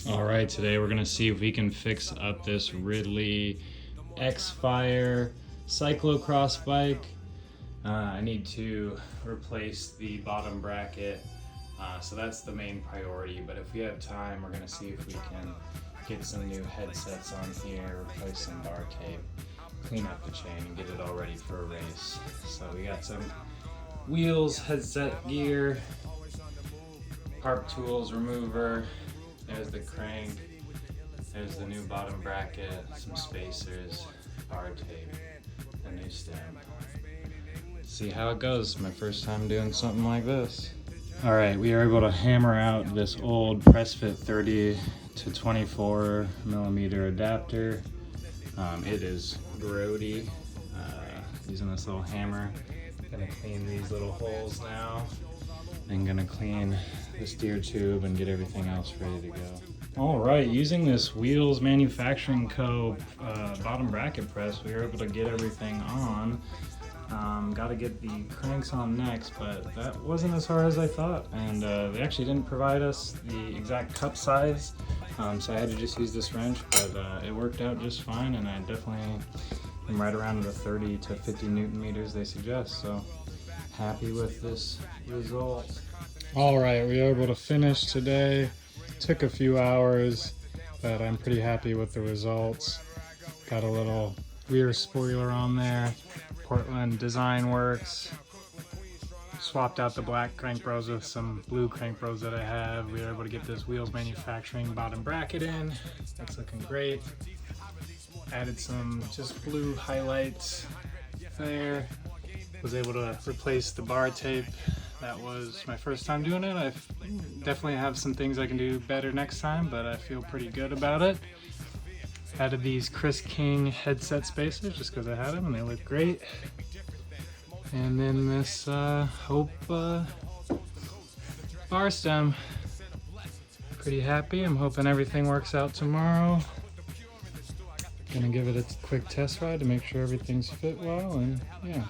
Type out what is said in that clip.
All right, today we're gonna see if we can fix up this Ridley X-Fire cyclocross bike. I need to replace the bottom bracket, so that's the main priority. But if we have time, we're gonna see if we can get some new headsets on here, replace some bar tape, clean up the chain, and get it all ready for a race. So we got some wheels, headset gear, park tools remover. There's the crank, there's the new bottom bracket, some spacers, bar tape, a new stem. See how it goes. My first time doing something like this. All right, we are able to hammer out this old press fit 30 to 24 millimeter adapter. It is grody. Using this little hammer. Gonna clean these little holes now. And gonna clean the steer tube and get everything else ready to go. All right, using this Wheels Manufacturing Co. Bottom bracket press, we were able to get everything on. Got to get the cranks on next, but that wasn't as hard as I thought. And they actually didn't provide us the exact cup size, so I had to just use this wrench, but it worked out just fine, and I definitely am right around the 30 to 50 Newton meters they suggest, so happy with this result. All right, we were able to finish today. Took a few hours, but I'm pretty happy with the results. Got a little rear spoiler on there. Portland Design Works. Swapped out the black crank bros with some blue crank bros that I have. We were able to get this Wheels Manufacturing bottom bracket in. That's looking great. Added some just blue highlights there. Was able to replace the bar tape. That was my first time doing it. I definitely have some things I can do better next time, but I feel pretty good about it. Added these Chris King headset spacers just because I had them and they look great. And then this Hope bar stem. Pretty happy. I'm hoping everything works out tomorrow. Gonna give it a quick test ride to make sure everything's fit well, and yeah.